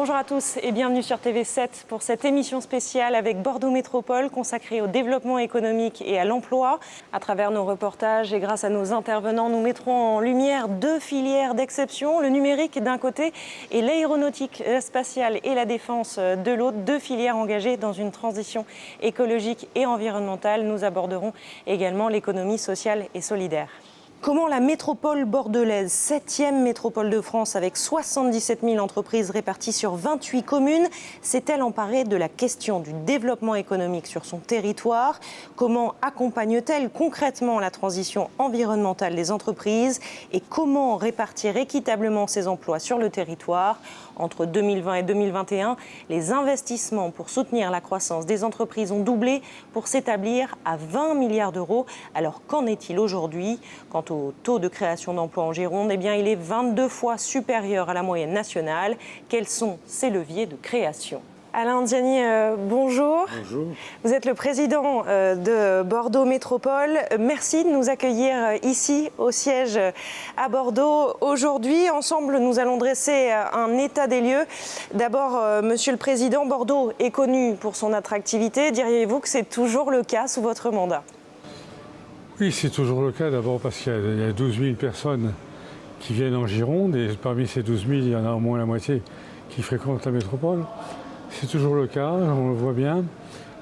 Bonjour à tous et bienvenue sur TV7 pour cette émission spéciale avec Bordeaux Métropole consacrée au développement économique et à l'emploi. À travers nos reportages et grâce à nos intervenants, nous mettrons en lumière deux filières d'exception, le numérique d'un côté et l'aéronautique, la spatiale et la défense de l'autre, deux filières engagées dans une transition écologique et environnementale. Nous aborderons également l'économie sociale et solidaire. Comment la métropole bordelaise, 7e métropole de France avec 77 000 entreprises réparties sur 28 communes, s'est-elle emparée de la question du développement économique sur son territoire? Comment accompagne-t-elle concrètement la transition environnementale des entreprises? Et comment répartir équitablement ces emplois sur le territoire? Entre 2020 et 2021, les investissements pour soutenir la croissance des entreprises ont doublé pour s'établir à 20 milliards d'euros. Alors qu'en est-il aujourd'hui? Quant au taux de création d'emplois en Gironde, eh bien, il est 22 fois supérieur à la moyenne nationale. Quels sont ces leviers de création? Alain Diani, bonjour. Bonjour. Vous êtes le président de Bordeaux Métropole. Merci de nous accueillir ici au siège à Bordeaux. Aujourd'hui, ensemble, nous allons dresser un état des lieux. D'abord, Monsieur le Président, Bordeaux est connu pour son attractivité. Diriez-vous que c'est toujours le cas sous votre mandat? Oui, c'est toujours le cas, d'abord parce qu'il y a 12 000 personnes qui viennent en Gironde et parmi ces 12 000, il y en a au moins la moitié qui fréquentent la métropole. C'est toujours le cas, on le voit bien,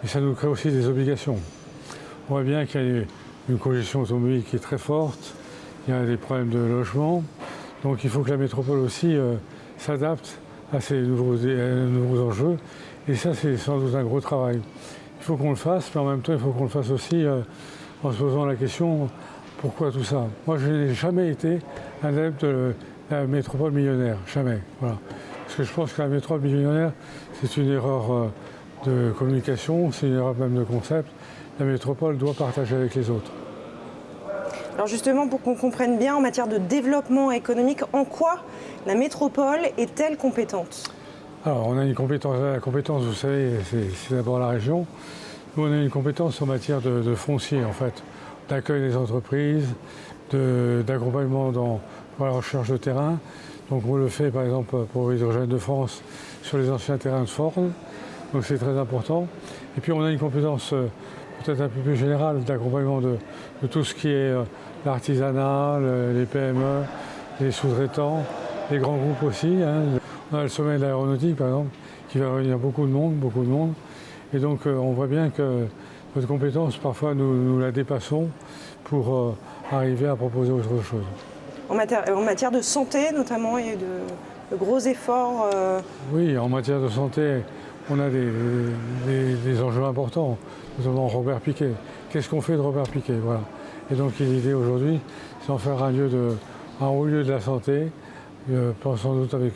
mais ça nous crée aussi des obligations. On voit bien qu'il y a une congestion automobile qui est très forte, il y a des problèmes de logement, donc il faut que la métropole aussi s'adapte à ces nouveaux enjeux, et ça c'est sans doute un gros travail. Il faut qu'on le fasse, mais en même temps il faut qu'on le fasse aussi en se posant la question pourquoi tout ça. Moi je n'ai jamais été un adepte de la métropole millionnaire, jamais. Voilà. Parce que je pense que la métropole millionnaire, c'est une erreur de communication, c'est une erreur même de concept. La métropole doit partager avec les autres. Alors justement, pour qu'on comprenne bien, en matière de développement économique, en quoi la métropole est-elle compétente? Alors, on a une compétence. La compétence, vous savez, c'est d'abord la région. Nous, on a une compétence en matière de foncier, en fait, d'accueil des entreprises, d'accompagnement dans la recherche de terrain. Donc on le fait par exemple pour Hydrogène de France sur les anciens terrains de Ford, donc c'est très important. Et puis on a une compétence peut-être un peu plus générale d'accompagnement de tout ce qui est l'artisanat, les PME, les sous-traitants, les grands groupes aussi. On a le sommet de l'aéronautique par exemple, qui va réunir beaucoup de monde. Et donc on voit bien que notre compétence, parfois nous la dépassons pour arriver à proposer autre chose. En matière de santé, notamment, il y a de gros efforts. Oui, en matière de santé, on a des enjeux importants, notamment Robert Picquet. Qu'est-ce qu'on fait de Robert Picquet? Voilà. Et donc l'idée aujourd'hui, c'est d'en faire un haut lieu de la santé, sans doute avec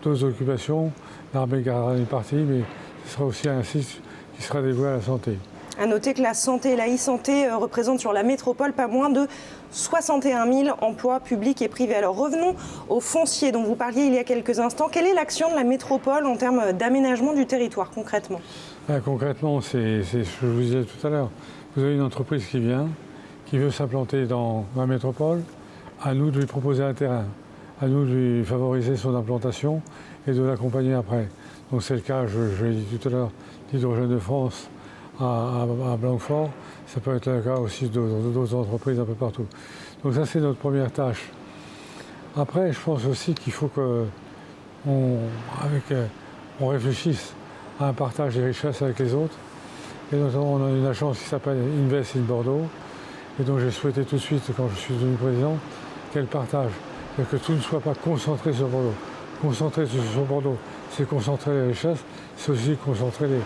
d'autres occupations. L'armée gardera une partie, mais ce sera aussi un site qui sera dévoué à la santé. À noter que la santé et la e-santé représentent sur la métropole pas moins de 61 000 emplois publics et privés. Alors revenons au foncier dont vous parliez il y a quelques instants. Quelle est l'action de la métropole en termes d'aménagement du territoire concrètement? Concrètement, c'est ce que je vous disais tout à l'heure. Vous avez une entreprise qui vient, qui veut s'implanter dans la métropole. À nous de lui proposer un terrain, à nous de lui favoriser son implantation et de l'accompagner après. Donc c'est le cas, je l'ai dit tout à l'heure, d'Hydrogène de France à Blanquefort, ça peut être le cas aussi d'autres entreprises un peu partout. Donc ça c'est notre première tâche. Après je pense aussi qu'il faut qu'on réfléchisse à un partage des richesses avec les autres. Et notamment on a une agence qui s'appelle Invest in Bordeaux, et donc j'ai souhaité tout de suite, quand je suis devenu président, qu'elle partage. C'est-à-dire que tout ne soit pas concentré sur Bordeaux. Concentrer sur Bordeaux, c'est concentrer les richesses, c'est aussi concentrer les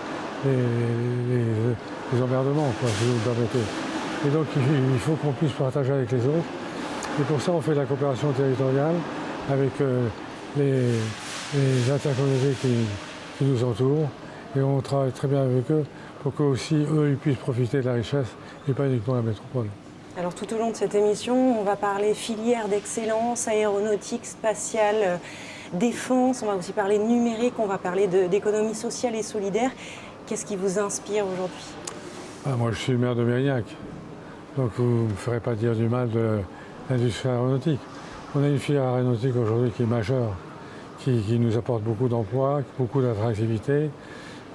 emmerdements, quoi, si vous me permettez. Et donc il faut qu'on puisse partager avec les autres. Et pour ça, on fait de la coopération territoriale avec les intercommunautés qui nous entourent. Et on travaille très bien avec eux pour qu'eux aussi, ils puissent profiter de la richesse et pas uniquement la métropole. Alors tout au long de cette émission, on va parler filière d'excellence, aéronautique, spatiale, défense, on va aussi parler numérique, on va parler d'économie sociale et solidaire. Qu'est-ce qui vous inspire aujourd'hui? Moi, je suis le maire de Mérignac, donc vous ne me ferez pas dire du mal de l'industrie aéronautique. On a une filière aéronautique aujourd'hui qui est majeure, qui nous apporte beaucoup d'emplois, beaucoup d'attractivité.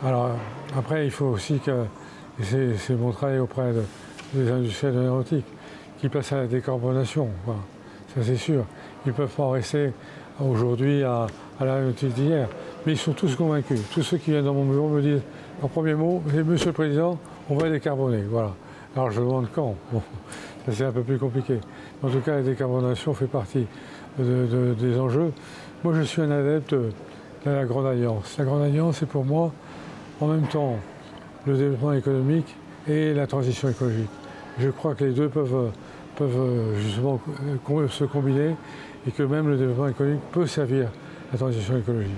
Alors après, il faut aussi que, c'est mon travail auprès des industriels de l'aéronautique, qui passent à la décarbonation, voilà. Ça c'est sûr. Ils ne peuvent pas en rester aujourd'hui à l'aéronautique d'hier. Mais ils sont tous convaincus. Tous ceux qui viennent dans mon bureau me disent, leur premier mot, c'est Monsieur le Président, on va décarboner. Voilà. Alors je demande quand. Bon, ça c'est un peu plus compliqué. En tout cas, la décarbonation fait partie des enjeux. Moi, je suis un adepte de la Grande Alliance. La Grande Alliance, c'est pour moi, en même temps, le développement économique et la transition écologique. Je crois que les deux peuvent justement se combiner et que même le développement économique peut servir la transition écologique.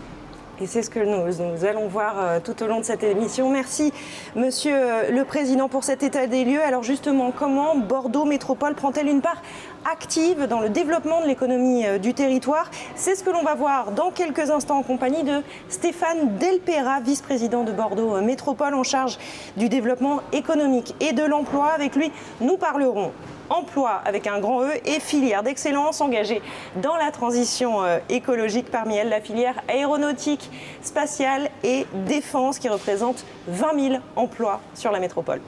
Et c'est ce que nous allons voir tout au long de cette émission. Merci, Monsieur le Président, pour cet état des lieux. Alors justement, comment Bordeaux Métropole prend-elle une part active dans le développement de l'économie du territoire? C'est ce que l'on va voir dans quelques instants en compagnie de Stéphane Delpera, vice-président de Bordeaux Métropole en charge du développement économique et de l'emploi. Avec lui, nous parlerons emploi avec un grand E et filière d'excellence engagée dans la transition écologique. Parmi elles, la filière aéronautique, spatiale et défense qui représente 20 000 emplois sur la métropole.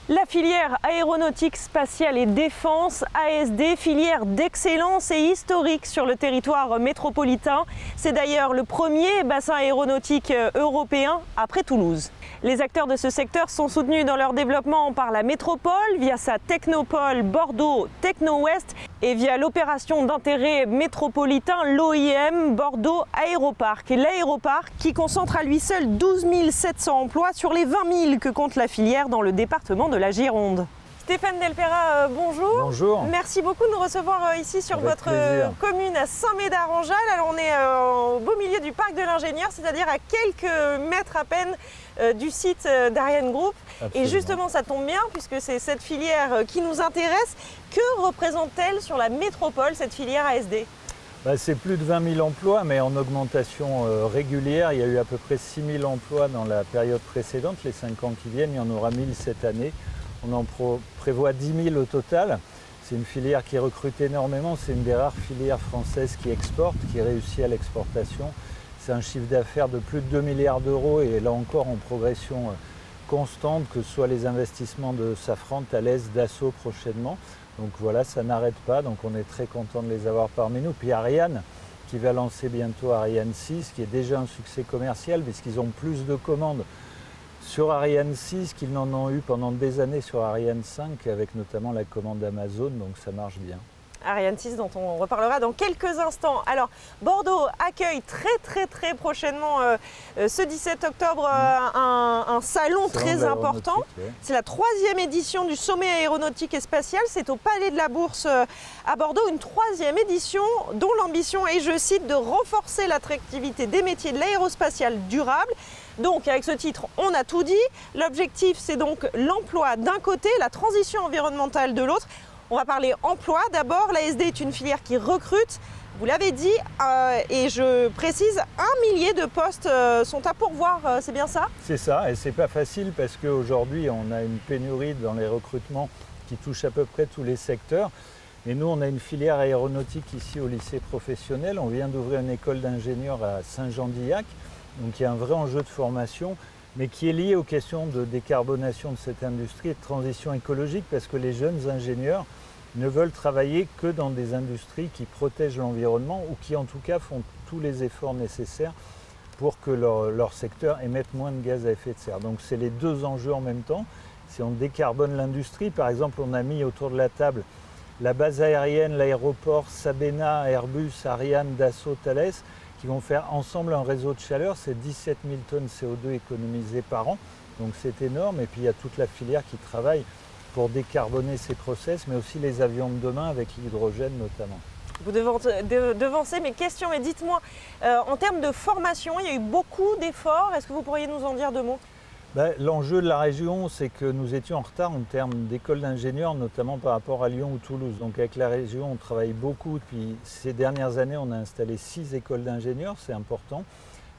La filière aéronautique, spatiale et défense, ASD, filière d'excellence et historique sur le territoire métropolitain. C'est d'ailleurs le premier bassin aéronautique européen après Toulouse. Les acteurs de ce secteur sont soutenus dans leur développement par la métropole via sa technopole Bordeaux Techno-Ouest et via l'opération d'intérêt métropolitain, l'OIM Bordeaux Aéroparc. Et l'aéroparc qui concentre à lui seul 12 700 emplois sur les 20 000 que compte la filière dans le département de la Gironde. Stéphane Delpera, bonjour. Bonjour. Merci beaucoup de nous recevoir ici sur votre commune à Saint-Médard-en-Jalles. Alors on est au beau milieu du parc de l'ingénieur, c'est-à-dire à quelques mètres à peine du site d'Ariane Group. Absolument. Et justement, ça tombe bien puisque c'est cette filière qui nous intéresse. Que représente-t-elle sur la métropole, cette filière ASD ? C'est plus de 20 000 emplois, mais en augmentation régulière. Il y a eu à peu près 6 000 emplois dans la période précédente. Les 5 ans qui viennent, il y en aura 1 000 cette année. On en prévoit 10 000 au total. C'est une filière qui recrute énormément. C'est une des rares filières françaises qui exporte, qui réussit à l'exportation. C'est un chiffre d'affaires de plus de 2 milliards d'euros et là encore en progression constante, que ce soit les investissements de Safran, Thales, Dassault prochainement. Donc voilà, ça n'arrête pas. Donc on est très content de les avoir parmi nous. Puis Ariane, qui va lancer bientôt Ariane 6, qui est déjà un succès commercial puisqu'ils ont plus de commandes sur Ariane 6 qu'ils n'en ont eu pendant des années sur Ariane 5, avec notamment la commande Amazon, donc ça marche bien. Ariane 6 dont on reparlera dans quelques instants. Alors Bordeaux accueille très prochainement ce 17 octobre un salon très important. Ouais. C'est la 3e édition du sommet aéronautique et spatial. C'est au Palais de la Bourse à Bordeaux, une 3e édition dont l'ambition est, je cite, de renforcer l'attractivité des métiers de l'aérospatial durable. Donc avec ce titre, on a tout dit. L'objectif, c'est donc l'emploi d'un côté, la transition environnementale de l'autre. On va parler emploi. D'abord, l'ASD est une filière qui recrute, vous l'avez dit, et je précise, 1 millier de postes sont à pourvoir, c'est bien ça? C'est ça, et c'est pas facile parce qu'aujourd'hui, on a une pénurie dans les recrutements qui touche à peu près tous les secteurs. Et nous, on a une filière aéronautique ici au lycée professionnel. On vient d'ouvrir une école d'ingénieurs à Saint-Jean-d'Illac, donc il y a un vrai enjeu de formation, mais qui est lié aux questions de décarbonation de cette industrie et de transition écologique, parce que les jeunes ingénieurs ne veulent travailler que dans des industries qui protègent l'environnement ou qui en tout cas font tous les efforts nécessaires pour que leur secteur émette moins de gaz à effet de serre. Donc c'est les deux enjeux en même temps. Si on décarbone l'industrie, par exemple, on a mis autour de la table la base aérienne, l'aéroport, Sabena, Airbus, Ariane, Dassault, Thales, qui vont faire ensemble un réseau de chaleur. C'est 17 000 tonnes CO2 économisées par an, donc c'est énorme. Et puis il y a toute la filière qui travaille pour décarboner ces process, mais aussi les avions de demain avec l'hydrogène notamment. Vous devancez mes questions, mais dites-moi, en termes de formation, il y a eu beaucoup d'efforts. Est-ce que vous pourriez nous en dire 2 mots ? L'enjeu de la région, c'est que nous étions en retard en termes d'écoles d'ingénieurs, notamment par rapport à Lyon ou Toulouse. Donc avec la région, on travaille beaucoup. Depuis ces dernières années, on a installé 6 écoles d'ingénieurs, c'est important.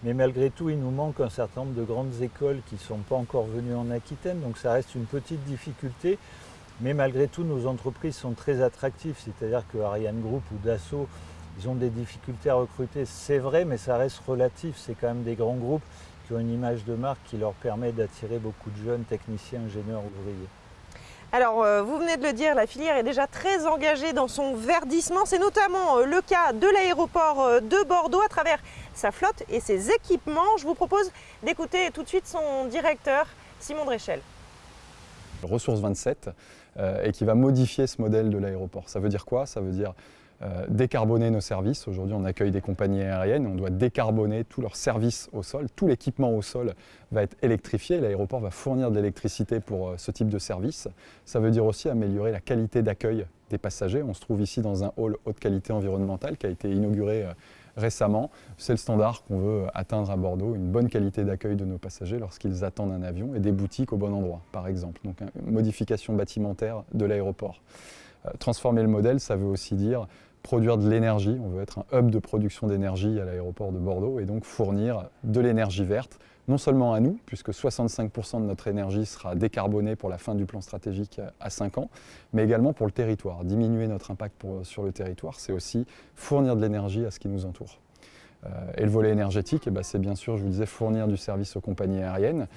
Mais malgré tout, il nous manque un certain nombre de grandes écoles qui ne sont pas encore venues en Aquitaine. Donc ça reste une petite difficulté. Mais malgré tout, nos entreprises sont très attractives, c'est-à-dire que Ariane Group ou Dassault, ils ont des difficultés à recruter, c'est vrai, mais ça reste relatif. C'est quand même des grands groupes qui ont une image de marque qui leur permet d'attirer beaucoup de jeunes techniciens, ingénieurs, ouvriers. Alors, vous venez de le dire, la filière est déjà très engagée dans son verdissement. C'est notamment le cas de l'aéroport de Bordeaux à travers sa flotte et ses équipements. Je vous propose d'écouter tout de suite son directeur, Simon Dréchel. Ressource 27 et qui va modifier ce modèle de l'aéroport. Ça veut dire quoi? Ça veut dire décarboner nos services. Aujourd'hui, on accueille des compagnies aériennes, on doit décarboner tous leurs services au sol. Tout l'équipement au sol va être électrifié. L'aéroport va fournir de l'électricité pour ce type de service. Ça veut dire aussi améliorer la qualité d'accueil des passagers. On se trouve ici dans un hall haute qualité environnementale qui a été inauguré récemment. C'est le standard qu'on veut atteindre à Bordeaux, une bonne qualité d'accueil de nos passagers lorsqu'ils attendent un avion et des boutiques au bon endroit, par exemple. Donc, une modification bâtimentaire de l'aéroport. Transformer le modèle, ça veut aussi dire produire de l'énergie. On veut être un hub de production d'énergie à l'aéroport de Bordeaux et donc fournir de l'énergie verte, non seulement à nous, puisque 65% de notre énergie sera décarbonée pour la fin du plan stratégique à 5 ans, mais également pour le territoire. Diminuer notre impact sur le territoire, c'est aussi fournir de l'énergie à ce qui nous entoure. Et le volet énergétique, c'est bien sûr, je vous disais, fournir du service aux compagnies aériennes.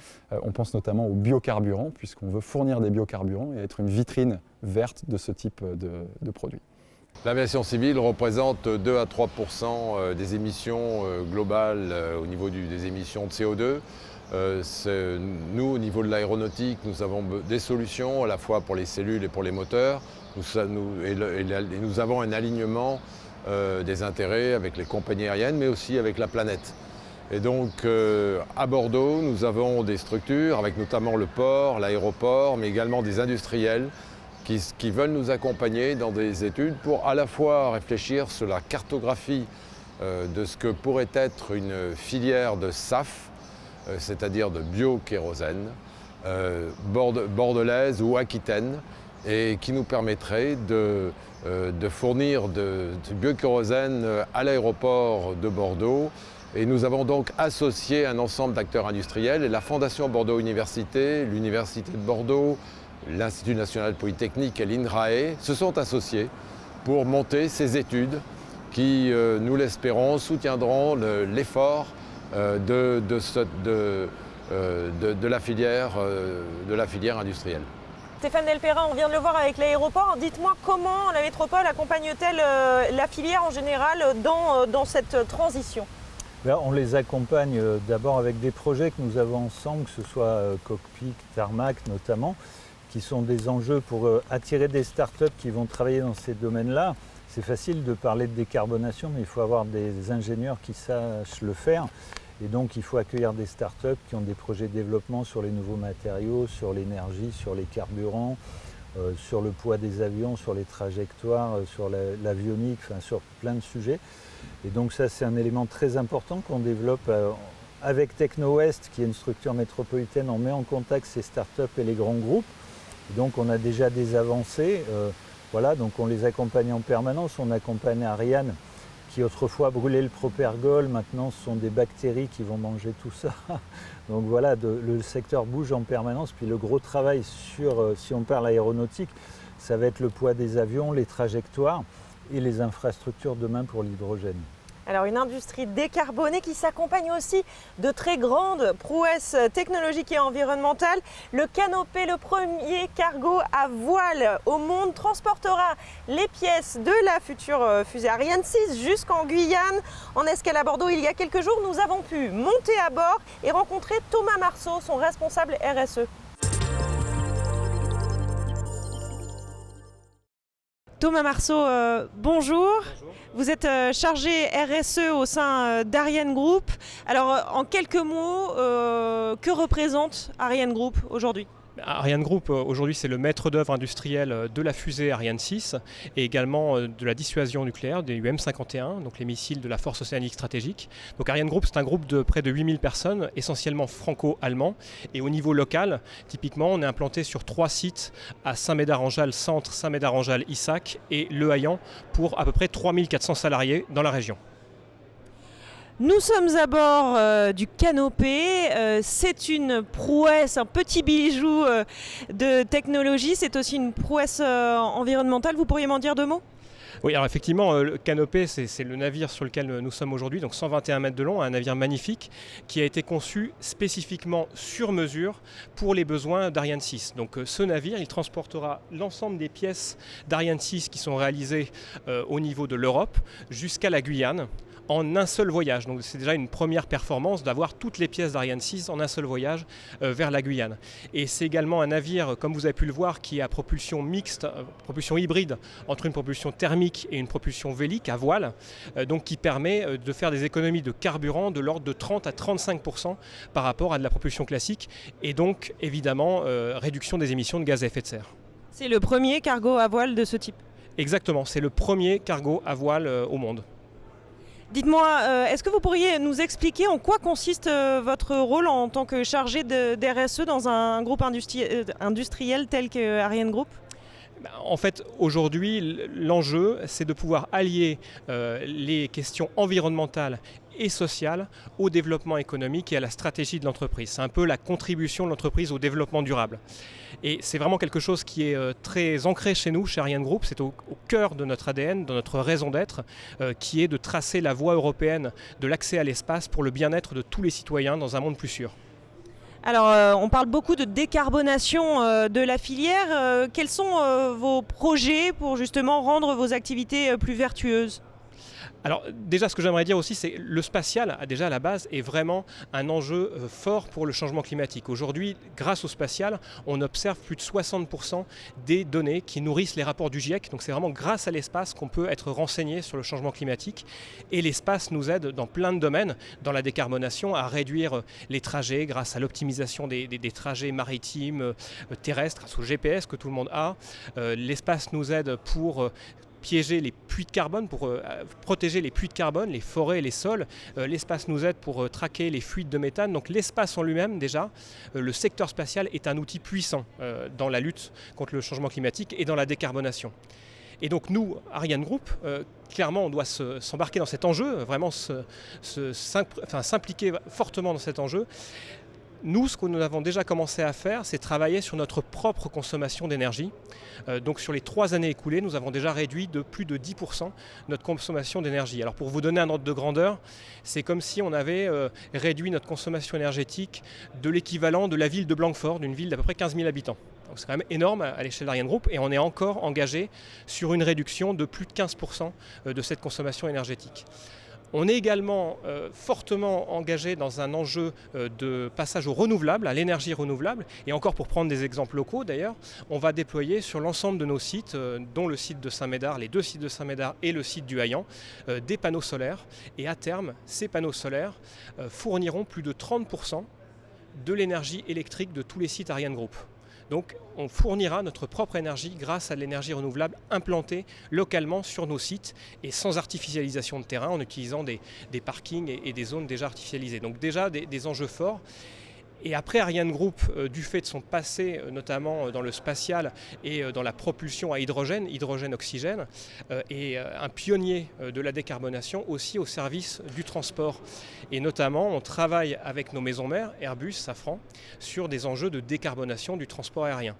On pense notamment aux biocarburants, puisqu'on veut fournir des biocarburants et être une vitrine verte de ce type de produits. L'aviation civile représente 2 à 3% des émissions globales au niveau des émissions de CO2. Nous, au niveau de l'aéronautique, nous avons des solutions à la fois pour les cellules et pour les moteurs. Nous avons un alignement des intérêts avec les compagnies aériennes, mais aussi avec la planète. Et donc, à Bordeaux, nous avons des structures, avec notamment le port, l'aéroport, mais également des industriels qui veulent nous accompagner dans des études pour à la fois réfléchir sur la cartographie de ce que pourrait être une filière de SAF, c'est-à-dire de biokérosène, bordelaise ou aquitaine, et qui nous permettrait de fournir du biokérosène à l'aéroport de Bordeaux. Et nous avons donc associé un ensemble d'acteurs industriels et la Fondation Bordeaux Université, l'Université de Bordeaux, l'Institut national polytechnique et l'INRAE se sont associés pour monter ces études qui, nous l'espérons, soutiendront l'effort de la filière industrielle. Stéphane Delperrin, on vient de le voir avec l'aéroport. Dites-moi comment la métropole accompagne-t-elle la filière en général dans cette transition? On les accompagne d'abord avec des projets que nous avons ensemble, que ce soit Cockpit, Tarmac notamment, qui sont des enjeux pour attirer des startups qui vont travailler dans ces domaines-là. C'est facile de parler de décarbonation, mais il faut avoir des ingénieurs qui sachent le faire. Et donc il faut accueillir des startups qui ont des projets de développement sur les nouveaux matériaux, sur l'énergie, sur les carburants, sur le poids des avions, sur les trajectoires, sur l'avionique, enfin, sur plein de sujets. Et donc ça, c'est un élément très important qu'on développe avec TechnoWest, qui est une structure métropolitaine. On met en contact ces startups et les grands groupes. Et donc on a déjà des avancées. Donc on les accompagne en permanence. On accompagne Ariane, qui autrefois brûlait le propergol. Maintenant, ce sont des bactéries qui vont manger tout ça. Donc voilà, le secteur bouge en permanence. Puis le gros travail si on parle aéronautique, ça va être le poids des avions, les trajectoires et les infrastructures demain pour l'hydrogène. Alors une industrie décarbonée qui s'accompagne aussi de très grandes prouesses technologiques et environnementales. Le Canopé, le premier cargo à voile au monde, transportera les pièces de la future fusée Ariane 6 jusqu'en Guyane. En escale à Bordeaux, il y a quelques jours, nous avons pu monter à bord et rencontrer Thomas Marceau, son responsable RSE. Thomas Marceau, bonjour. Vous êtes chargé RSE au sein d'Ariane Group. Alors, en quelques mots, que représente Ariane Group aujourd'hui ? Ariane Group, aujourd'hui, c'est le maître d'œuvre industriel de la fusée Ariane 6 et également de la dissuasion nucléaire, des UM51, donc les missiles de la force océanique stratégique. Donc Ariane Group, c'est un groupe de près de 8000 personnes, essentiellement franco-allemands. Et au niveau local, typiquement, on est implanté sur 3 sites à Saint-Médard-en-Jalles Centre, Saint-Médard-en-Jalles Issac et Le Haillan pour à peu près 3400 salariés dans la région. Nous sommes à bord du Canopé. C'est une prouesse, un petit bijou de technologie. C'est aussi une prouesse environnementale. Vous pourriez m'en dire 2 mots ? Oui, alors effectivement, le Canopé, c'est le navire sur lequel nous sommes aujourd'hui, donc 121 mètres de long, un navire magnifique qui a été conçu spécifiquement sur mesure pour les besoins d'Ariane 6. Donc ce navire, il transportera l'ensemble des pièces d'Ariane 6 qui sont réalisées au niveau de l'Europe jusqu'à la Guyane, en un seul voyage. Donc c'est déjà une première performance d'avoir toutes les pièces d'Ariane 6 en un seul voyage vers la Guyane. Et c'est également un navire, comme vous avez pu le voir, qui est à propulsion mixte, propulsion hybride entre une propulsion thermique et une propulsion vélique à voile, donc qui permet de faire des économies de carburant de l'ordre de 30 à 35% par rapport à de la propulsion classique, et donc évidemment réduction des émissions de gaz à effet de serre. C'est le premier cargo à voile de ce type. Exactement, c'est le premier cargo à voile au monde. Dites-moi, est-ce que vous pourriez nous expliquer en quoi consiste votre rôle en tant que chargé d'RSE dans un groupe industriel tel que Ariane Group ? En fait, aujourd'hui, l'enjeu, c'est de pouvoir allier les questions environnementales et sociales au développement économique et à la stratégie de l'entreprise. C'est un peu la contribution de l'entreprise au développement durable. Et c'est vraiment quelque chose qui est très ancré chez nous, chez Ariane Group. C'est au cœur de notre ADN, de notre raison d'être, qui est de tracer la voie européenne de l'accès à l'espace pour le bien-être de tous les citoyens dans un monde plus sûr. Alors, on parle beaucoup de décarbonation de la filière. Quels sont vos projets pour justement rendre vos activités plus vertueuses ? Alors déjà, ce que j'aimerais dire aussi, c'est que le spatial, déjà à la base, est vraiment un enjeu fort pour le changement climatique. Aujourd'hui, grâce au spatial, on observe plus de 60% des données qui nourrissent les rapports du GIEC. Donc c'est vraiment grâce à l'espace qu'on peut être renseigné sur le changement climatique. Et l'espace nous aide dans plein de domaines, dans la décarbonation, à réduire les trajets grâce à l'optimisation des trajets maritimes, terrestres, grâce au GPS que tout le monde a. L'espace nous aide pour piéger les puits de carbone, pour protéger les puits de carbone, les forêts et les sols. L'espace nous aide pour traquer les fuites de méthane. Donc l'espace en lui-même, déjà, le secteur spatial est un outil puissant dans la lutte contre le changement climatique et dans la décarbonation. Et donc nous, Ariane Group, clairement on doit s'embarquer dans cet enjeu, vraiment s'impliquer fortement dans cet enjeu. Nous, ce que nous avons déjà commencé à faire, c'est travailler sur notre propre consommation d'énergie. Donc sur les 3 années écoulées, nous avons déjà réduit de plus de 10% notre consommation d'énergie. Alors pour vous donner un ordre de grandeur, c'est comme si on avait réduit notre consommation énergétique de l'équivalent de la ville de Blanquefort, d'une ville d'à peu près 15 000 habitants. Donc c'est quand même énorme à l'échelle d'Ariane Group, et on est encore engagé sur une réduction de plus de 15% de cette consommation énergétique. On est également fortement engagé dans un enjeu de passage au renouvelable, à l'énergie renouvelable. Et encore pour prendre des exemples locaux d'ailleurs, on va déployer sur l'ensemble de nos sites, dont le site de Saint-Médard, les 2 sites de Saint-Médard et le site du Haillan, des panneaux solaires. Et à terme, ces panneaux solaires fourniront plus de 30% de l'énergie électrique de tous les sites Ariane Group. Donc on fournira notre propre énergie grâce à l'énergie renouvelable implantée localement sur nos sites et sans artificialisation de terrain, en utilisant des parkings et des zones déjà artificialisées. Donc déjà des enjeux forts. Et après, Ariane Group, du fait de son passé, notamment dans le spatial et dans la propulsion à hydrogène-oxygène, est un pionnier de la décarbonation aussi au service du transport. Et notamment, on travaille avec nos maisons mères, Airbus, Safran, sur des enjeux de décarbonation du transport aérien.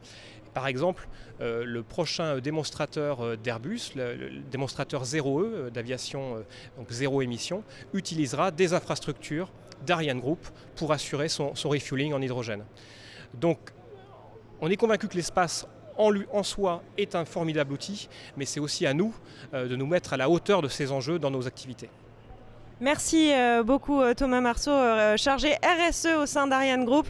Par exemple, le prochain démonstrateur d'Airbus, le démonstrateur 0E d'aviation, donc zéro émission, utilisera des infrastructures d'Ariane Group pour assurer son refueling en hydrogène. Donc on est convaincu que l'espace en soi est un formidable outil, mais c'est aussi à nous de nous mettre à la hauteur de ces enjeux dans nos activités. Merci beaucoup Thomas Marceau, chargé RSE au sein d'Ariane Group.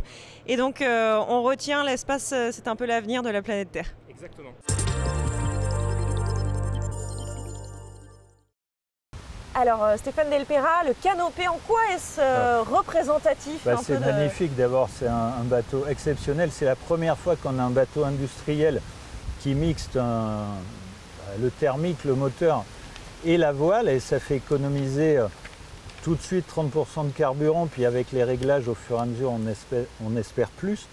Et donc on retient l'espace, c'est un peu l'avenir de la planète Terre. Exactement. Alors Stéphane Delpera, le Canopé, en quoi est-ce représentatif C'est magnifique, d'abord c'est un bateau exceptionnel. C'est la première fois qu'on a un bateau industriel qui mixte le thermique, le moteur et la voile, et ça fait économiser tout de suite 30% de carburant, puis avec les réglages au fur et à mesure on espère plus.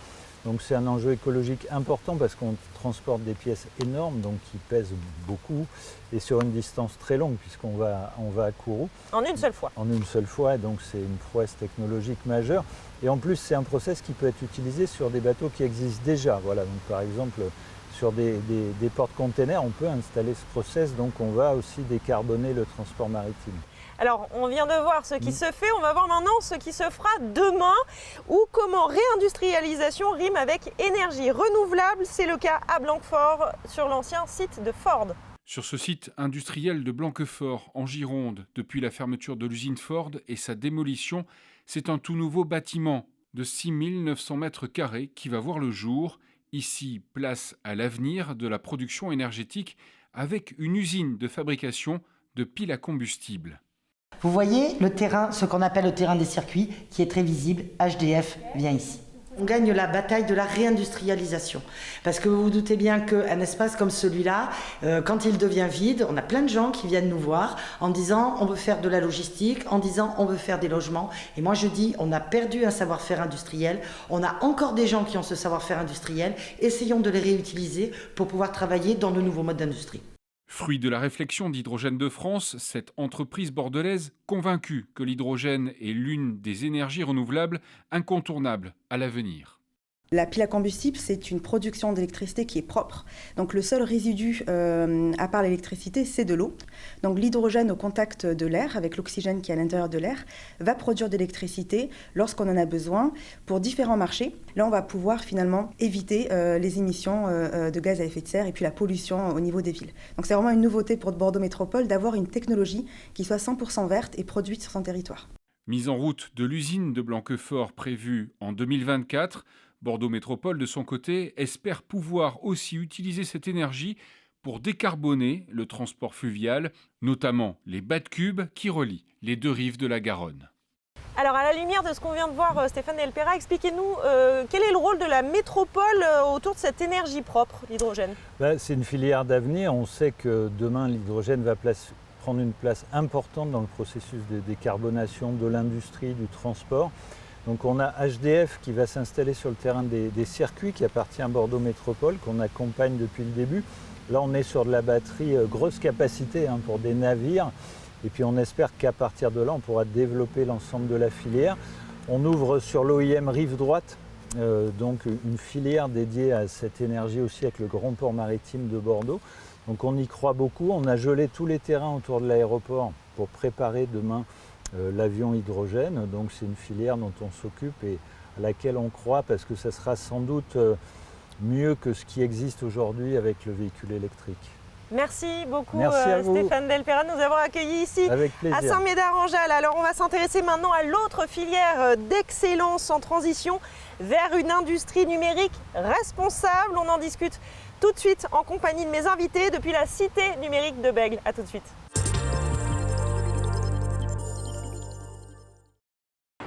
Donc c'est un enjeu écologique important parce qu'on transporte des pièces énormes, donc qui pèsent beaucoup, et sur une distance très longue, puisqu'on va à Kourou. En une seule fois. En une seule fois, donc c'est une prouesse technologique majeure. Et en plus, c'est un process qui peut être utilisé sur des bateaux qui existent déjà. Voilà, donc par exemple, sur des porte-containers, on peut installer ce process, donc on va aussi décarboner le transport maritime. Alors, on vient de voir ce qui se fait, on va voir maintenant ce qui se fera demain, ou comment réindustrialisation rime avec énergie renouvelable. C'est le cas à Blanquefort, sur l'ancien site de Ford. Sur ce site industriel de Blanquefort, en Gironde, depuis la fermeture de l'usine Ford et sa démolition, c'est un tout nouveau bâtiment de 6 900 mètres carrés qui va voir le jour. Ici, place à l'avenir de la production énergétique avec une usine de fabrication de piles à combustible. Vous voyez le terrain, ce qu'on appelle le terrain des circuits, qui est très visible. HDF vient ici. On gagne la bataille de la réindustrialisation. Parce que vous vous doutez bien qu'un espace comme celui-là, quand il devient vide, on a plein de gens qui viennent nous voir en disant on veut faire de la logistique, en disant on veut faire des logements. Et moi je dis on a perdu un savoir-faire industriel, on a encore des gens qui ont ce savoir-faire industriel, essayons de les réutiliser pour pouvoir travailler dans de nouveaux modes d'industrie. Fruit de la réflexion d'Hydrogène de France, cette entreprise bordelaise convaincue que l'hydrogène est l'une des énergies renouvelables incontournables à l'avenir. La pile à combustible, c'est une production d'électricité qui est propre. Donc le seul résidu, à part l'électricité, c'est de l'eau. Donc l'hydrogène au contact de l'air, avec l'oxygène qui est à l'intérieur de l'air, va produire de l'électricité lorsqu'on en a besoin pour différents marchés. Là, on va pouvoir finalement éviter les émissions de gaz à effet de serre et puis la pollution au niveau des villes. Donc c'est vraiment une nouveauté pour Bordeaux Métropole d'avoir une technologie qui soit 100% verte et produite sur son territoire. Mise en route de l'usine de Blanquefort prévue en 2024, Bordeaux Métropole, de son côté, espère pouvoir aussi utiliser cette énergie pour décarboner le transport fluvial, notamment les bateaux cubes qui relient les deux rives de la Garonne. Alors, à la lumière de ce qu'on vient de voir, Stéphane Delpera, expliquez-nous quel est le rôle de la métropole autour de cette énergie propre, l'hydrogène. C'est une filière d'avenir. On sait que demain, l'hydrogène va prendre une place importante dans le processus de décarbonation de l'industrie, du transport. Donc on a HDF qui va s'installer sur le terrain des circuits qui appartient à Bordeaux Métropole, qu'on accompagne depuis le début. Là on est sur de la batterie grosse capacité pour des navires. Et puis on espère qu'à partir de là on pourra développer l'ensemble de la filière. On ouvre sur l'OIM Rive Droite, donc une filière dédiée à cette énergie aussi avec le grand port maritime de Bordeaux. Donc on y croit beaucoup. On a gelé tous les terrains autour de l'aéroport pour préparer demain l'avion hydrogène, donc c'est une filière dont on s'occupe et à laquelle on croit parce que ça sera sans doute mieux que ce qui existe aujourd'hui avec le véhicule électrique. Merci beaucoup Stéphane Delpera de nous avoir accueillis ici à Saint-Médard-en-Jalles. Alors on va s'intéresser maintenant à l'autre filière d'excellence en transition vers une industrie numérique responsable. On en discute tout de suite en compagnie de mes invités depuis la Cité numérique de Bègles. A tout de suite.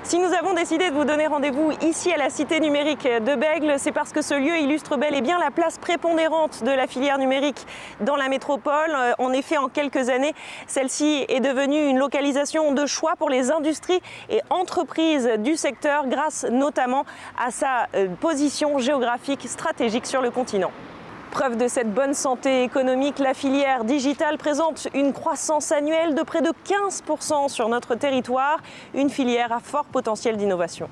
Si nous avons décidé de vous donner rendez-vous ici à la Cité numérique de Bègles, c'est parce que ce lieu illustre bel et bien la place prépondérante de la filière numérique dans la métropole. En effet, en quelques années, celle-ci est devenue une localisation de choix pour les industries et entreprises du secteur grâce notamment à sa position géographique stratégique sur le continent. Preuve de cette bonne santé économique, la filière digitale présente une croissance annuelle de près de 15% sur notre territoire, une filière à fort potentiel d'innovation.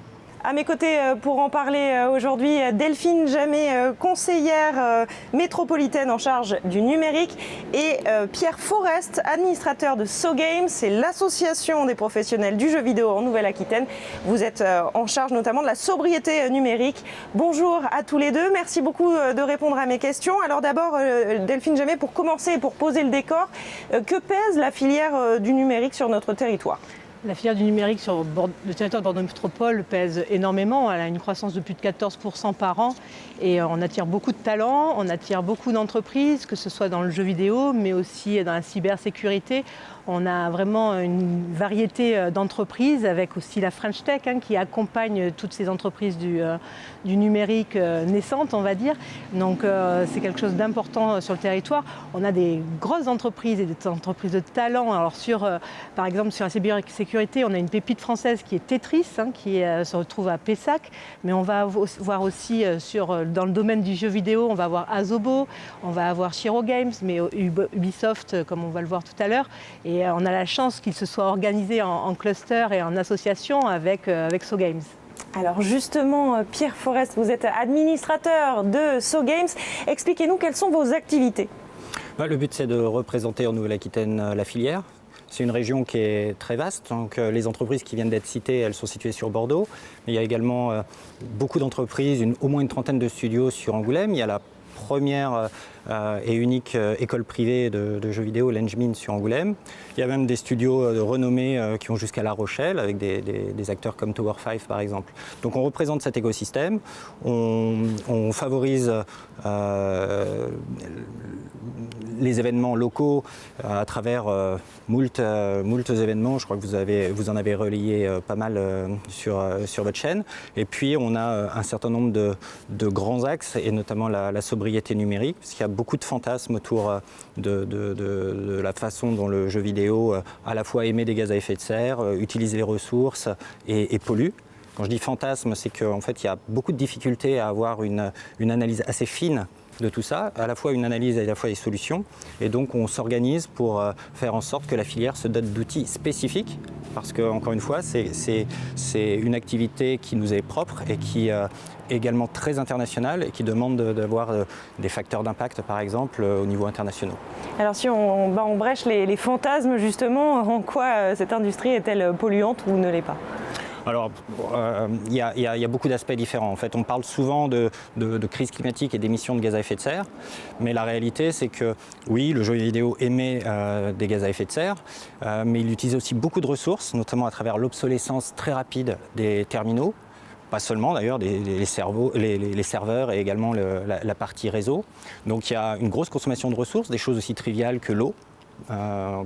À mes côtés, pour en parler aujourd'hui, Delphine Jamet, conseillère métropolitaine en charge du numérique, et Pierre Forest, administrateur de SoGames, c'est l'association des professionnels du jeu vidéo en Nouvelle-Aquitaine. Vous êtes en charge notamment de la sobriété numérique. Bonjour à tous les deux, merci beaucoup de répondre à mes questions. Alors d'abord, Delphine Jamet, pour commencer et pour poser le décor, que pèse la filière du numérique sur notre territoire ? La filière du numérique sur le territoire de Bordeaux Métropole pèse énormément. Elle a une croissance de plus de 14% par an et on attire beaucoup de talents, on attire beaucoup d'entreprises, que ce soit dans le jeu vidéo, mais aussi dans la cybersécurité. On a vraiment une variété d'entreprises avec aussi la French Tech qui accompagne toutes ces entreprises du numérique naissantes, on va dire. Donc c'est quelque chose d'important sur le territoire. On a des grosses entreprises et des entreprises de talent. Alors par exemple sur la cybersécurité, sécurité, on a une pépite française qui est Tetris, qui se retrouve à Pessac, mais on va voir aussi dans le domaine du jeu vidéo, on va avoir Asobo, on va avoir Shiro Games, mais Ubisoft, comme on va le voir tout à l'heure. Et on a la chance qu'ils se soient organisés en cluster et en association avec So Games. Alors justement, Pierre Forest, vous êtes administrateur de So Games. Expliquez-nous quelles sont vos activités. Le but, c'est de représenter en Nouvelle-Aquitaine la filière. C'est une région qui est très vaste, donc les entreprises qui viennent d'être citées, elles sont situées sur Bordeaux. Mais il y a également beaucoup d'entreprises, au moins une trentaine de studios sur Angoulême. Il y a la première et unique école privée de jeux vidéo, l'Engmin, sur Angoulême. Il y a même des studios de renommée qui vont jusqu'à La Rochelle, avec des acteurs comme Tower 5 par exemple. Donc on représente cet écosystème, on favorise les événements locaux à travers moult événements. Je crois que vous en avez relayé pas mal sur votre chaîne. Et puis on a un certain nombre de grands axes, et notamment la sobriété numérique, parce qu'il y a beaucoup de fantasmes autour de la façon dont le jeu vidéo à la fois émet des gaz à effet de serre, utilise les ressources et pollue. Quand je dis fantasme, c'est qu'en fait il y a beaucoup de difficultés à avoir une analyse assez fine de tout ça, à la fois une analyse et à la fois des solutions. Et donc on s'organise pour faire en sorte que la filière se dote d'outils spécifiques, parce que, encore une fois, c'est une activité qui nous est propre et qui est également très internationale et qui demande d'avoir des facteurs d'impact, par exemple, au niveau international. Alors si on brèche les fantasmes, justement, en quoi cette industrie est-elle polluante ou ne l'est pas ? Alors, il y a beaucoup d'aspects différents. En fait, on parle souvent de crise climatique et d'émissions de gaz à effet de serre, mais la réalité, c'est que oui, le jeu vidéo émet des gaz à effet de serre, mais il utilise aussi beaucoup de ressources, notamment à travers l'obsolescence très rapide des terminaux. Pas seulement d'ailleurs, les serveurs et également la partie réseau. Donc il y a une grosse consommation de ressources, des choses aussi triviales que l'eau.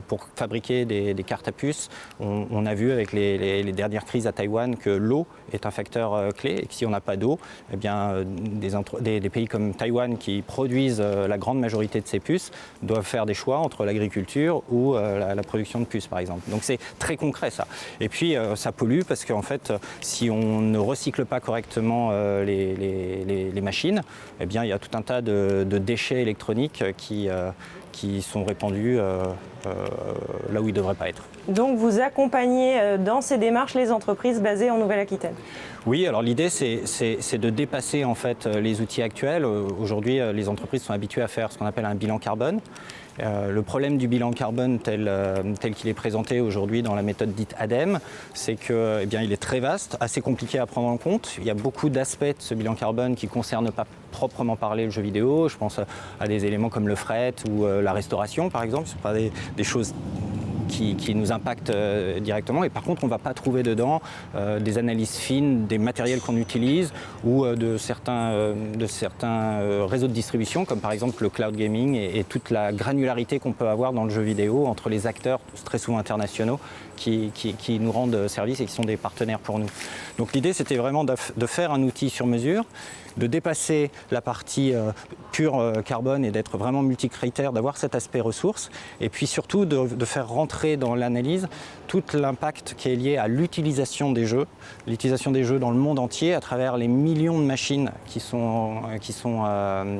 Pour fabriquer des cartes à puces, on a vu avec les dernières crises à Taïwan que l'eau est un facteur clé, et que si on n'a pas d'eau, eh bien, des pays comme Taïwan qui produisent la grande majorité de ces puces doivent faire des choix entre l'agriculture ou la production de puces par exemple. Donc c'est très concret ça. Et puis ça pollue parce qu'en fait si on ne recycle pas correctement les machines, eh bien, il y a tout un tas de déchets électroniques qui sont répandus là où ils ne devraient pas être. Donc vous accompagnez dans ces démarches les entreprises basées en Nouvelle-Aquitaine ? Oui, alors l'idée c'est de dépasser en fait les outils actuels. Aujourd'hui, les entreprises sont habituées à faire ce qu'on appelle un bilan carbone. Le problème du bilan carbone tel qu'il est présenté aujourd'hui dans la méthode dite ADEME, c'est que, il est très vaste, assez compliqué à prendre en compte. Il y a beaucoup d'aspects de ce bilan carbone qui ne concernent pas proprement parler le jeu vidéo. Je pense à des éléments comme le fret ou la restauration par exemple. Ce ne sont pas des choses qui nous impactent directement, et par contre on ne va pas trouver dedans des analyses fines des matériels qu'on utilise ou de certains réseaux de distribution comme par exemple le cloud gaming et toute la granularité qu'on peut avoir dans le jeu vidéo entre les acteurs très souvent internationaux qui nous rendent service et qui sont des partenaires pour nous. Donc l'idée c'était vraiment de faire un outil sur mesure, de dépasser la partie pure carbone et d'être vraiment multicritère, d'avoir cet aspect ressources, et puis surtout de faire rentrer dans l'analyse tout l'impact qui est lié à l'utilisation des jeux dans le monde entier à travers les millions de machines qui sont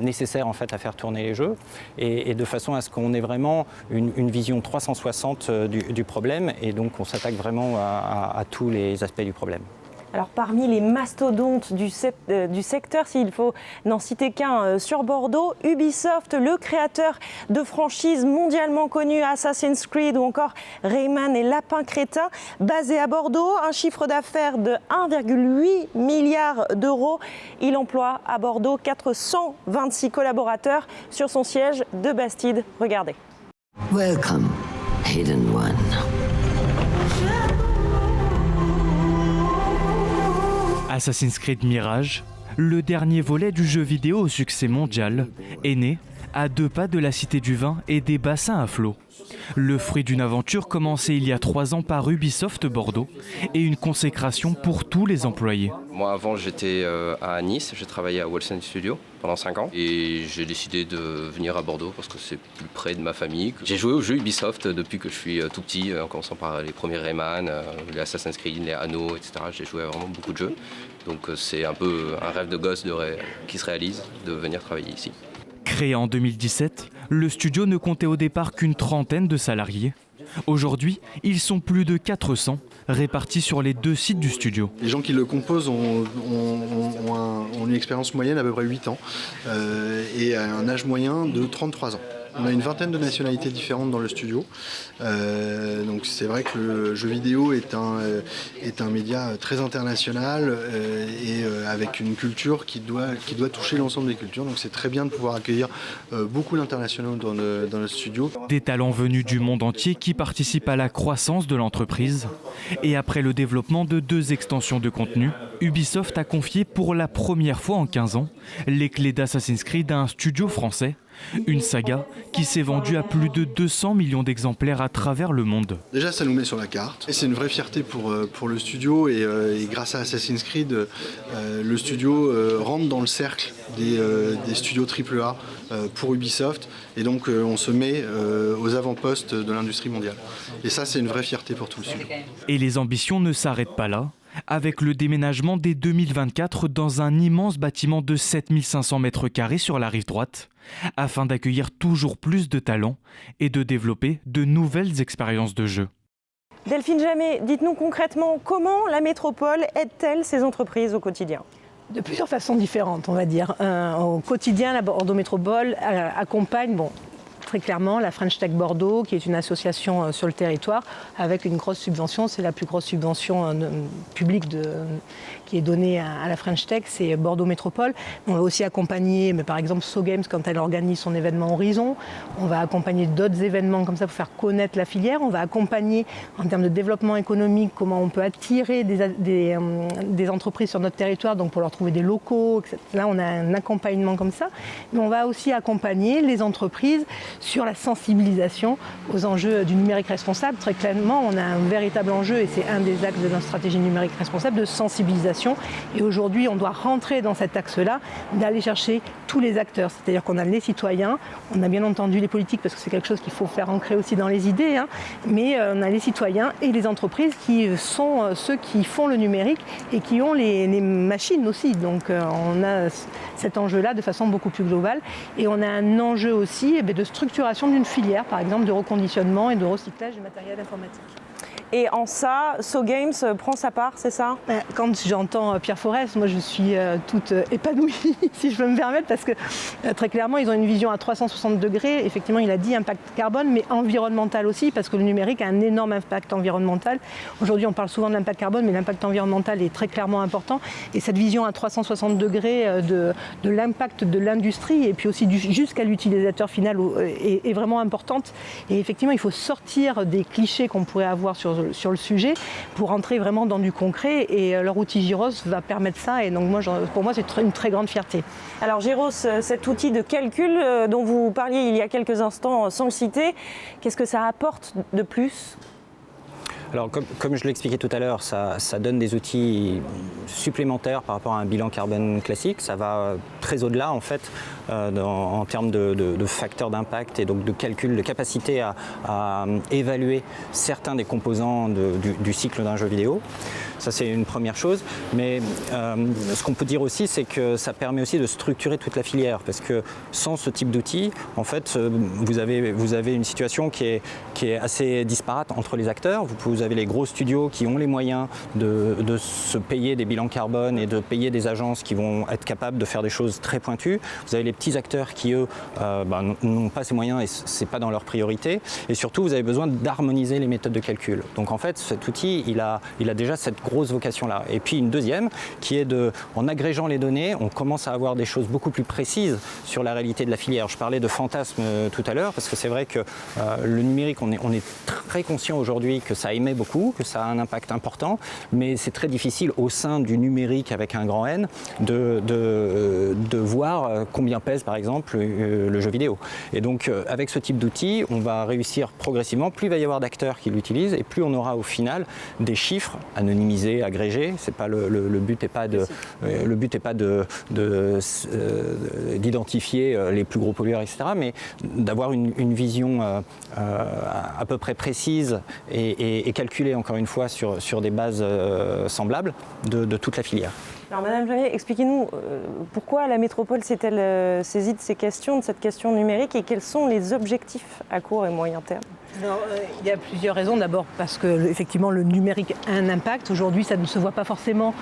nécessaires en fait à faire tourner les jeux, et de façon à ce qu'on ait vraiment une vision 360 du problème, et donc on s'attaque vraiment à tous les aspects du problème. Alors parmi les mastodontes du secteur, s'il faut n'en citer qu'un sur Bordeaux, Ubisoft, le créateur de franchises mondialement connues Assassin's Creed ou encore Rayman et Lapin Crétin, basé à Bordeaux, un chiffre d'affaires de 1,8 milliard d'euros. Il emploie à Bordeaux 426 collaborateurs sur son siège de Bastide. Regardez. Welcome, Hidden One. Assassin's Creed Mirage, le dernier volet du jeu vidéo au succès mondial, est né à 2 pas de la Cité du Vin et des bassins à flot. Le fruit d'une aventure commencée il y a 3 ans par Ubisoft Bordeaux et une consécration pour tous les employés. Moi avant j'étais à Nice, j'ai travaillé à Wilson Studio pendant 5 ans et j'ai décidé de venir à Bordeaux parce que c'est plus près de ma famille. J'ai joué aux jeux Ubisoft depuis que je suis tout petit, en commençant par les premiers Rayman, les Assassin's Creed, les Anno, etc. J'ai joué à vraiment beaucoup de jeux, donc c'est un peu un rêve de gosse qui se réalise de venir travailler ici. Créé en 2017, le studio ne comptait au départ qu'une trentaine de salariés. Aujourd'hui, ils sont plus de 400, répartis sur les 2 sites du studio. Les gens qui le composent ont une expérience moyenne à peu près 8 ans et un âge moyen de 33 ans. On a une vingtaine de nationalités différentes dans le studio. Donc c'est vrai que le jeu vidéo est un média très international et avec une culture qui doit toucher l'ensemble des cultures. Donc c'est très bien de pouvoir accueillir beaucoup d'internationaux dans notre studio. Des talents venus du monde entier qui participent à la croissance de l'entreprise. Et après le développement de 2 extensions de contenu, Ubisoft a confié pour la première fois en 15 ans les clés d'Assassin's Creed à un studio français. Une saga qui s'est vendue à plus de 200 millions d'exemplaires à travers le monde. Déjà, ça nous met sur la carte. Et c'est une vraie fierté pour le studio. Et grâce à Assassin's Creed, le studio rentre dans le cercle des studios AAA pour Ubisoft. Et donc, on se met aux avant-postes de l'industrie mondiale. Et ça, c'est une vraie fierté pour tout le studio. Et les ambitions ne s'arrêtent pas là. Avec le déménagement dès 2024 dans un immense bâtiment de 7500 mètres carrés sur la rive droite, afin d'accueillir toujours plus de talents et de développer de nouvelles expériences de jeu. Delphine Jamet, dites-nous concrètement comment la métropole aide-t-elle ces entreprises au quotidien ? De plusieurs façons différentes, on va dire. Au quotidien, la Bordeaux Métropole accompagne, très clairement, la French Tech Bordeaux, qui est une association sur le territoire, avec une grosse subvention. C'est la plus grosse subvention publique qui est donnée à la French Tech, c'est Bordeaux Métropole. On va aussi accompagner, par exemple, So Games, quand elle organise son événement Horizon. On va accompagner d'autres événements comme ça pour faire connaître la filière. On va accompagner, en termes de développement économique, comment on peut attirer des entreprises sur notre territoire, donc pour leur trouver des locaux, etc. Là, on a un accompagnement comme ça. Mais on va aussi accompagner les entreprises sur la sensibilisation aux enjeux du numérique responsable. Très clairement, on a un véritable enjeu, et c'est un des axes de notre stratégie numérique responsable, de sensibilisation. Et aujourd'hui, on doit rentrer dans cet axe-là, d'aller chercher tous les acteurs. C'est-à-dire qu'on a les citoyens, on a bien entendu les politiques, parce que c'est quelque chose qu'il faut faire ancrer aussi dans les idées, mais on a les citoyens et les entreprises qui sont ceux qui font le numérique et qui ont les machines aussi. Donc on a cet enjeu-là de façon beaucoup plus globale. Et on a un enjeu aussi de structuration d'une filière, par exemple de reconditionnement et de recyclage du matériel informatique. Et en ça, So Games prend sa part, c'est ça ? Quand j'entends Pierre Forest, moi je suis toute épanouie, si je peux me permettre, parce que très clairement, ils ont une vision à 360 degrés. Effectivement, il a dit impact carbone, mais environnemental aussi, parce que le numérique a un énorme impact environnemental. Aujourd'hui, on parle souvent de l'impact carbone, mais l'impact environnemental est très clairement important. Et cette vision à 360 degrés de l'impact de l'industrie, et puis aussi jusqu'à l'utilisateur final, est vraiment importante. Et effectivement, il faut sortir des clichés qu'on pourrait avoir sur le sujet pour entrer vraiment dans du concret, et leur outil Gyros va permettre ça, et donc pour moi c'est une très grande fierté. Alors Gyros, cet outil de calcul dont vous parliez il y a quelques instants sans le citer, qu'est-ce que ça apporte de plus ? Alors, comme je l'expliquais tout à l'heure, ça donne des outils supplémentaires par rapport à un bilan carbone classique. Ça va très au-delà, en fait, en termes de facteurs d'impact et donc de calcul, de capacité à évaluer certains des composants du cycle d'un jeu vidéo. Ça, c'est une première chose. Mais ce qu'on peut dire aussi, c'est que ça permet aussi de structurer toute la filière. Parce que sans ce type d'outils, en fait, vous avez une situation qui est assez disparate entre les acteurs. Vous avez les gros studios qui ont les moyens de se payer des bilans carbone et de payer des agences qui vont être capables de faire des choses très pointues. Vous avez les petits acteurs qui, eux, n'ont pas ces moyens et ce n'est pas dans leur priorité. Et surtout, vous avez besoin d'harmoniser les méthodes de calcul. Donc en fait, cet outil, il a déjà cette grosse vocation-là. Et puis une deuxième, qui est en agrégeant les données, on commence à avoir des choses beaucoup plus précises sur la réalité de la filière. Je parlais de fantasme tout à l'heure, parce que c'est vrai que le numérique, on est très conscient aujourd'hui que ça émerge permet beaucoup, que ça a un impact important, mais c'est très difficile au sein du numérique avec un grand N de voir combien pèse par exemple le jeu vidéo. Et donc avec ce type d'outil, on va réussir progressivement, plus il va y avoir d'acteurs qui l'utilisent et plus on aura au final des chiffres anonymisés, agrégés. C'est pas le but n'est pas d'identifier les plus gros pollueurs, etc., mais d'avoir une vision à peu près précise et calculée encore une fois sur des bases semblables de toute la filière. Alors Madame Javier, expliquez-nous pourquoi la métropole s'est-elle saisie de ces questions, de cette question numérique, et quels sont les objectifs à court et moyen terme? Il y a plusieurs raisons. D'abord parce que effectivement le numérique a un impact. Aujourd'hui, ça ne se voit pas forcément.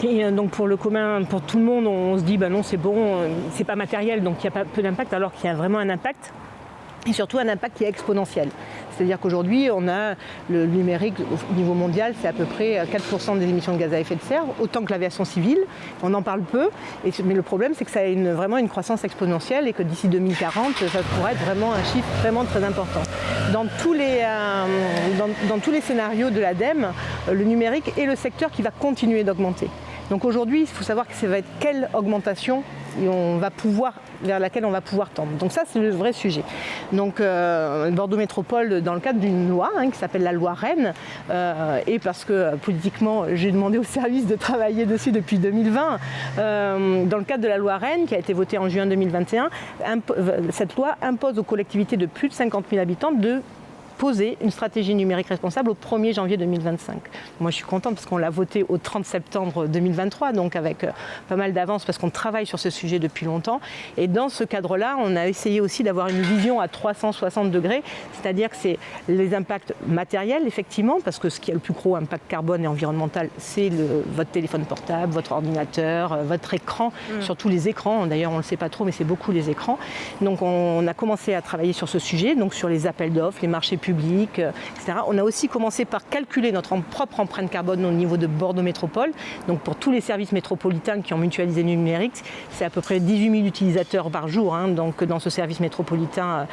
Et donc pour le commun, pour tout le monde, on se dit non, c'est bon, c'est pas matériel, donc il n'y a pas peu d'impact, alors qu'il y a vraiment un impact. Et surtout un impact qui est exponentiel. C'est-à-dire qu'aujourd'hui, on a le numérique au niveau mondial, c'est à peu près 4% des émissions de gaz à effet de serre, autant que l'aviation civile. On en parle peu, mais le problème, c'est que ça a vraiment une croissance exponentielle et que d'ici 2040, ça pourrait être vraiment un chiffre vraiment très important. Dans tous les scénarios de l'ADEME, le numérique est le secteur qui va continuer d'augmenter. Donc aujourd'hui, il faut savoir que ça va être quelle augmentation vers laquelle on va pouvoir tendre. Donc ça, c'est le vrai sujet. Donc Bordeaux Métropole, dans le cadre d'une loi qui s'appelle la loi Rennes, et parce que politiquement, j'ai demandé au service de travailler dessus depuis 2020, dans le cadre de la loi Rennes, qui a été votée en juin 2021, cette loi impose aux collectivités de plus de 50 000 habitants de poser une stratégie numérique responsable au 1er janvier 2025. Moi, je suis contente parce qu'on l'a voté au 30 septembre 2023, donc avec pas mal d'avance parce qu'on travaille sur ce sujet depuis longtemps. Et dans ce cadre-là, on a essayé aussi d'avoir une vision à 360 degrés, c'est-à-dire que c'est les impacts matériels, effectivement, parce que ce qui a le plus gros impact carbone et environnemental, c'est votre téléphone portable, votre ordinateur, votre écran, surtout les écrans. D'ailleurs, on ne le sait pas trop, mais c'est beaucoup les écrans. Donc, on a commencé à travailler sur ce sujet, donc sur les appels d'offres, les marchés public, etc. On a aussi commencé par calculer notre propre empreinte carbone au niveau de Bordeaux Métropole. Donc pour tous les services métropolitains qui ont mutualisé le numérique, c'est à peu près 18 000 utilisateurs par jour donc dans ce service métropolitain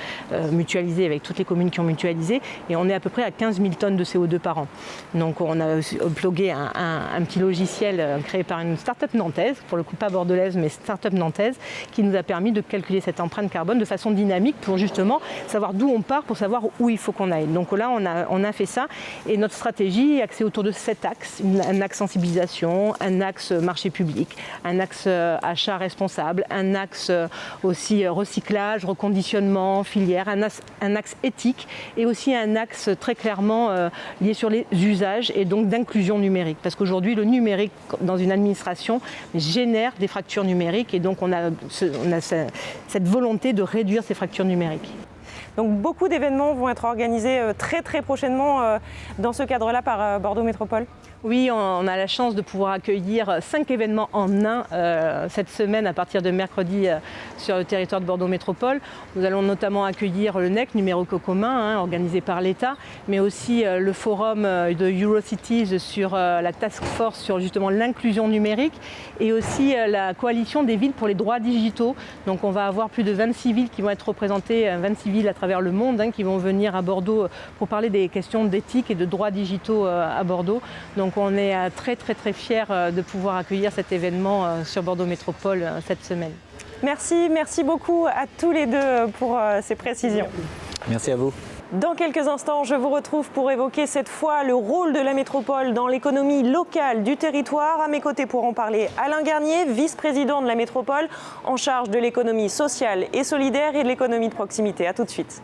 mutualisé avec toutes les communes qui ont mutualisé. Et on est à peu près à 15 000 tonnes de CO2 par an. Donc on a uploadé un petit logiciel créé par une start-up nantaise, pour le coup pas bordelaise mais start-up nantaise, qui nous a permis de calculer cette empreinte carbone de façon dynamique pour justement savoir d'où on part, pour savoir où il faut qu'on aille. Donc là, on a fait ça et notre stratégie est axée autour de 7 axes. Un axe sensibilisation, un axe marché public, un axe achat responsable, un axe aussi recyclage, reconditionnement, filière, un axe éthique et aussi un axe très clairement lié sur les usages et donc d'inclusion numérique. Parce qu'aujourd'hui, le numérique dans une administration génère des fractures numériques et donc on a cette volonté de réduire ces fractures numériques. Donc beaucoup d'événements vont être organisés très très prochainement dans ce cadre-là par Bordeaux Métropole. Oui, on a la chance de pouvoir accueillir 5 événements en un cette semaine à partir de mercredi sur le territoire de Bordeaux Métropole. Nous allons notamment accueillir le NEC, numérique commun, organisé par l'État, mais aussi le forum de Eurocities sur la task force sur justement l'inclusion numérique et aussi la coalition des villes pour les droits digitaux. Donc on va avoir plus de 26 villes qui vont être représentées, 26 villes à travers le monde qui vont venir à Bordeaux pour parler des questions d'éthique et de droits digitaux à Bordeaux. Donc on est très très très fiers de pouvoir accueillir cet événement sur Bordeaux Métropole cette semaine. Merci beaucoup à tous les deux pour ces précisions. Merci à vous. Dans quelques instants, je vous retrouve pour évoquer cette fois le rôle de la métropole dans l'économie locale du territoire. À mes côtés pour en parler, Alain Garnier, vice-président de la métropole, en charge de l'économie sociale et solidaire et de l'économie de proximité. À tout de suite.